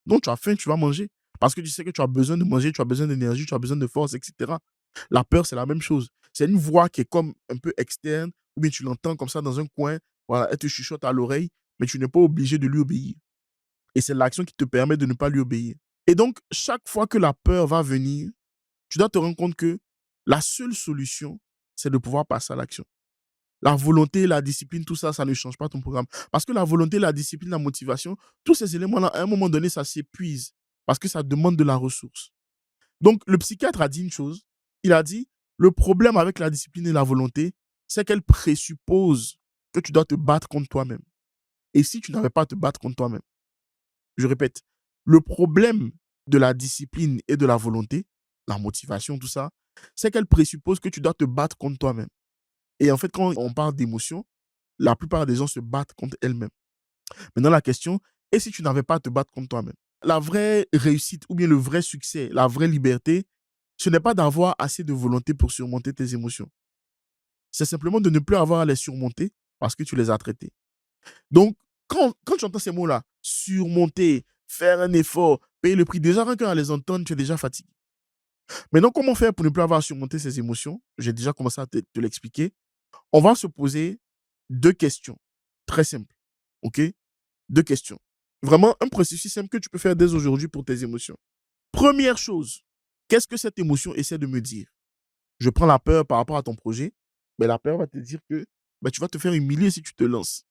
Non, tu as faim, tu vas manger. Parce que tu sais que tu as besoin de manger, tu as besoin d'énergie, tu as besoin de force, etc. La peur, c'est la même chose. C'est une voix qui est comme un peu externe, ou bien tu l'entends comme ça dans un coin, voilà, elle te chuchote à l'oreille, mais tu n'es pas obligé de lui obéir. Et c'est l'action qui te permet de ne pas lui obéir. Et donc, chaque fois que la peur va venir, tu dois te rendre compte que la seule solution, c'est de pouvoir passer à l'action. La volonté, la discipline, tout ça, ça ne change pas ton programme. Parce que la volonté, la discipline, la motivation, tous ces éléments-là, à un moment donné, ça s'épuise. Parce que ça demande de la ressource. Donc, le psychiatre a dit une chose. Il a dit, le problème avec la discipline et la volonté, c'est qu'elle présuppose que tu dois te battre contre toi-même. Et si tu n'avais pas à te battre contre toi-même, je répète, le problème de la discipline et de la volonté, la motivation, tout ça, c'est qu'elle présuppose que tu dois te battre contre toi-même. Et en fait, quand on parle d'émotion, la plupart des gens se battent contre elles-mêmes. Maintenant, la question, et si tu n'avais pas à te battre contre toi-même? La vraie réussite ou bien le vrai succès, la vraie liberté, ce n'est pas d'avoir assez de volonté pour surmonter tes émotions. C'est simplement de ne plus avoir à les surmonter parce que tu les as traitées. Donc, quand tu entends ces mots-là, surmonter, faire un effort, payer le prix, déjà, rien qu'à les entendre, tu es déjà fatigué. Maintenant, comment faire pour ne plus avoir à surmonter ces émotions? J'ai déjà commencé à te l'expliquer. On va se poser 2 questions très simples. OK? 2 questions. Vraiment un processus simple que tu peux faire dès aujourd'hui pour tes émotions. Première chose, qu'est-ce que cette émotion essaie de me dire? Je prends la peur par rapport à ton projet, mais la peur va te dire que tu vas te faire humilier si tu te lances.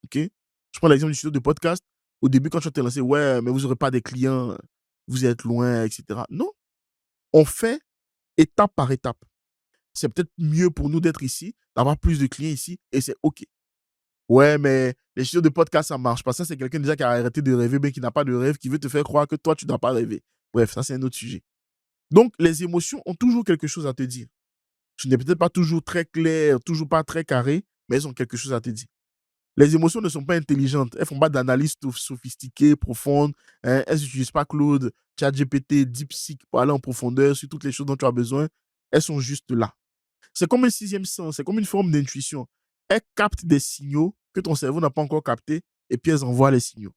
OK? Je prends l'exemple du studio de podcast. Au début, quand tu t'es lancé, ouais, mais vous n'aurez pas des clients, vous êtes loin, etc. Non, on fait étape par étape. C'est peut-être mieux pour nous d'être ici, d'avoir plus de clients ici, et c'est OK. Ouais, mais les studios de podcast, ça marche pas. Ça, c'est quelqu'un déjà qui a arrêté de rêver, mais qui n'a pas de rêve, qui veut te faire croire que toi, tu ne dois pas rêver. Bref, ça, c'est un autre sujet. Donc, les émotions ont toujours quelque chose à te dire. Ce n'est peut-être pas toujours très clair, toujours pas très carré, mais elles ont quelque chose à te dire. Les émotions ne sont pas intelligentes. Elles ne font pas d'analyse sophistiquée, profonde. Hein. Elles n'utilisent pas Claude, ChatGPT, DeepSeek pour aller en profondeur sur toutes les choses dont tu as besoin. Elles sont juste là. C'est comme un sixième sens, c'est comme une forme d'intuition. Elles captent des signaux que ton cerveau n'a pas encore captés et puis elles envoient les signaux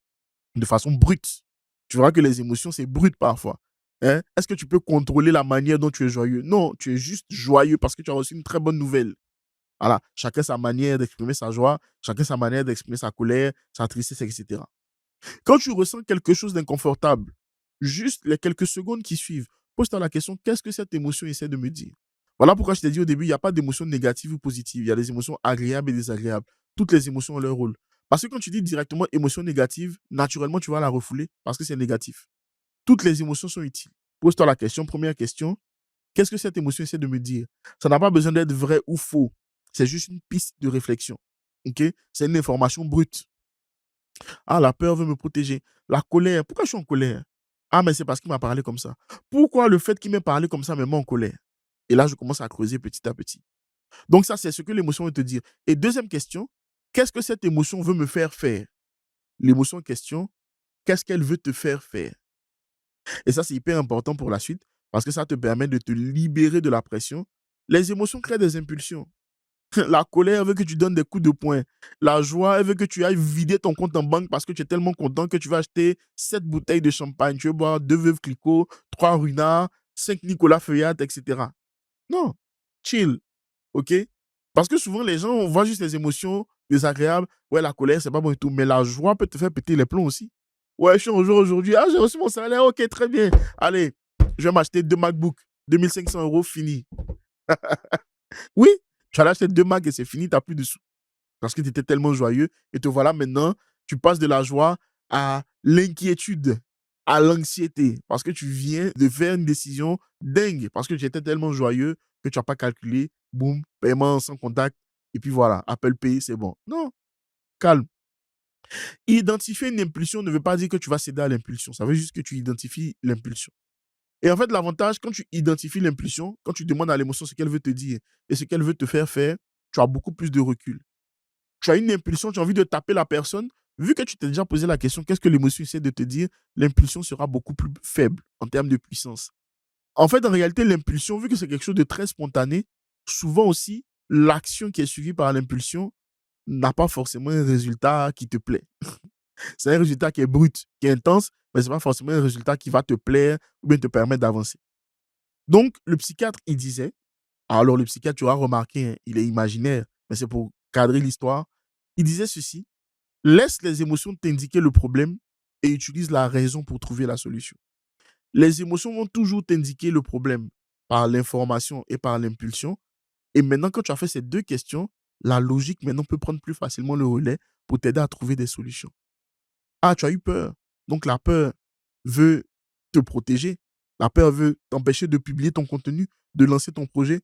de façon brute. Tu verras que les émotions, c'est brut parfois. Hein? Est-ce que tu peux contrôler la manière dont tu es joyeux? Non, tu es juste joyeux parce que tu as reçu une très bonne nouvelle. Voilà, chacun sa manière d'exprimer sa joie, chacun sa manière d'exprimer sa colère, sa tristesse, etc. Quand tu ressens quelque chose d'inconfortable, juste les quelques secondes qui suivent, pose-toi la question, qu'est-ce que cette émotion essaie de me dire? Voilà pourquoi je t'ai dit au début, il n'y a pas d'émotions négatives ou positives. Il y a des émotions agréables et désagréables. Toutes les émotions ont leur rôle. Parce que quand tu dis directement émotion négative, naturellement, tu vas la refouler parce que c'est négatif. Toutes les émotions sont utiles. Pose-toi la question, première question, qu'est-ce que cette émotion essaie de me dire? Ça n'a pas besoin d'être vrai ou faux. C'est juste une piste de réflexion. Ok? C'est une information brute. Ah, la peur veut me protéger. La colère, pourquoi je suis en colère? Ah, mais c'est parce qu'il m'a parlé comme ça. Pourquoi le fait qu'il m'ait parlé comme ça me met en colère? Et là, je commence à creuser petit à petit. Donc ça, c'est ce que l'émotion veut te dire. Et deuxième question, qu'est-ce que cette émotion veut me faire faire? L'émotion en question, qu'est-ce qu'elle veut te faire faire? Et ça, c'est hyper important pour la suite parce que ça te permet de te libérer de la pression. Les émotions créent des impulsions. La colère veut que tu donnes des coups de poing. La joie elle veut que tu ailles vider ton compte en banque parce que tu es tellement content que tu vas acheter 7 bouteilles de champagne. Tu veux boire 2 Veuve Clicquot, 3 Ruinart, 5 Nicolas Feuillade, etc. Non, chill, ok? Parce que souvent, les gens, on voit juste les émotions désagréables. Ouais, la colère, c'est pas bon et tout. Mais la joie peut te faire péter les plombs aussi. Ouais, je suis en jour aujourd'hui. Ah, j'ai reçu mon salaire. Ok, très bien. Allez, je vais m'acheter 2 MacBook. 2 500 € fini. Oui, tu allais acheter 2 Mac et c'est fini, tu n'as plus de sous. Parce que tu étais tellement joyeux et te voilà maintenant, tu passes de la joie à l'inquiétude, à l'anxiété. Parce que tu viens de faire une décision dingue. Parce que tu étais tellement joyeux que tu n'as pas calculé. Boum, paiement sans contact. Et puis voilà, Apple Pay, c'est bon. Non, calme. Identifier une impulsion ne veut pas dire que tu vas céder à l'impulsion. Ça veut juste que tu identifies l'impulsion. Et en fait, l'avantage, quand tu identifies l'impulsion, quand tu demandes à l'émotion ce qu'elle veut te dire et ce qu'elle veut te faire faire, tu as beaucoup plus de recul. Tu as une impulsion, tu as envie de taper la personne. Vu que tu t'es déjà posé la question, qu'est-ce que l'émotion essaie de te dire, l'impulsion sera beaucoup plus faible en termes de puissance. En fait, en réalité, l'impulsion, vu que c'est quelque chose de très spontané, souvent aussi, l'action qui est suivie par l'impulsion n'a pas forcément un résultat qui te plaît. C'est un résultat qui est brut, qui est intense, mais ce n'est pas forcément un résultat qui va te plaire ou bien te permettre d'avancer. Donc, le psychiatre, il disait, alors le psychiatre, tu auras remarqué, hein, il est imaginaire, mais c'est pour cadrer l'histoire. Il disait ceci, laisse les émotions t'indiquer le problème et utilise la raison pour trouver la solution. Les émotions vont toujours t'indiquer le problème par l'information et par l'impulsion. Et maintenant, quand tu as fait ces deux questions, la logique maintenant peut prendre plus facilement le relais pour t'aider à trouver des solutions. Ah, tu as eu peur. Donc la peur veut te protéger. La peur veut t'empêcher de publier ton contenu, de lancer ton projet.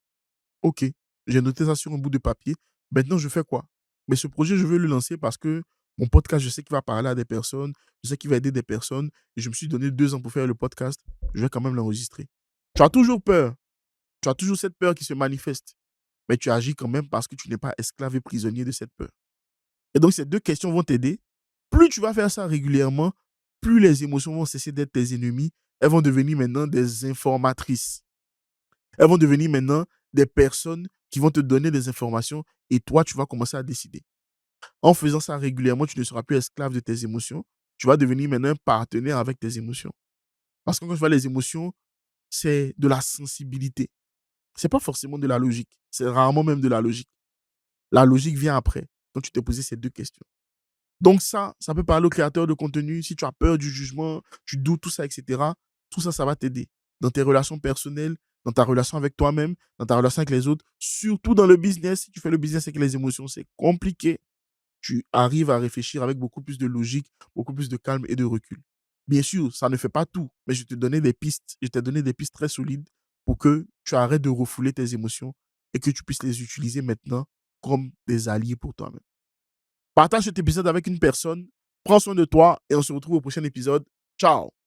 Ok, j'ai noté ça sur un bout de papier. Maintenant, je fais quoi? Mais ce projet, je veux le lancer parce que mon podcast, je sais qu'il va parler à des personnes, je sais qu'il va aider des personnes. Et je me suis donné 2 ans pour faire le podcast. Je vais quand même l'enregistrer. Tu as toujours peur. Tu as toujours cette peur qui se manifeste. Mais tu agis quand même parce que tu n'es pas esclave et prisonnier de cette peur. Et donc, ces deux questions vont t'aider. Plus tu vas faire ça régulièrement, plus les émotions vont cesser d'être tes ennemis. Elles vont devenir maintenant des informatrices. Elles vont devenir maintenant des personnes qui vont te donner des informations et toi, tu vas commencer à décider. En faisant ça régulièrement, tu ne seras plus esclave de tes émotions. Tu vas devenir maintenant un partenaire avec tes émotions. Parce que quand je vois les émotions, c'est de la sensibilité. Ce n'est pas forcément de la logique. C'est rarement même de la logique. La logique vient après, quand tu t'es posé ces deux questions. Donc ça peut parler au créateur de contenu. Si tu as peur du jugement, tu doutes, tout ça, etc. Tout ça, ça va t'aider dans tes relations personnelles, dans ta relation avec toi-même, dans ta relation avec les autres, surtout dans le business. Si tu fais le business avec les émotions, c'est compliqué. Tu arrives à réfléchir avec beaucoup plus de logique, beaucoup plus de calme et de recul. Bien sûr, ça ne fait pas tout, mais je t'ai donné des pistes. Je t'ai donné des pistes très solides pour que tu arrêtes de refouler tes émotions et que tu puisses les utiliser maintenant comme des alliés pour toi-même. Partage cet épisode avec une personne. Prends soin de toi et on se retrouve au prochain épisode. Ciao!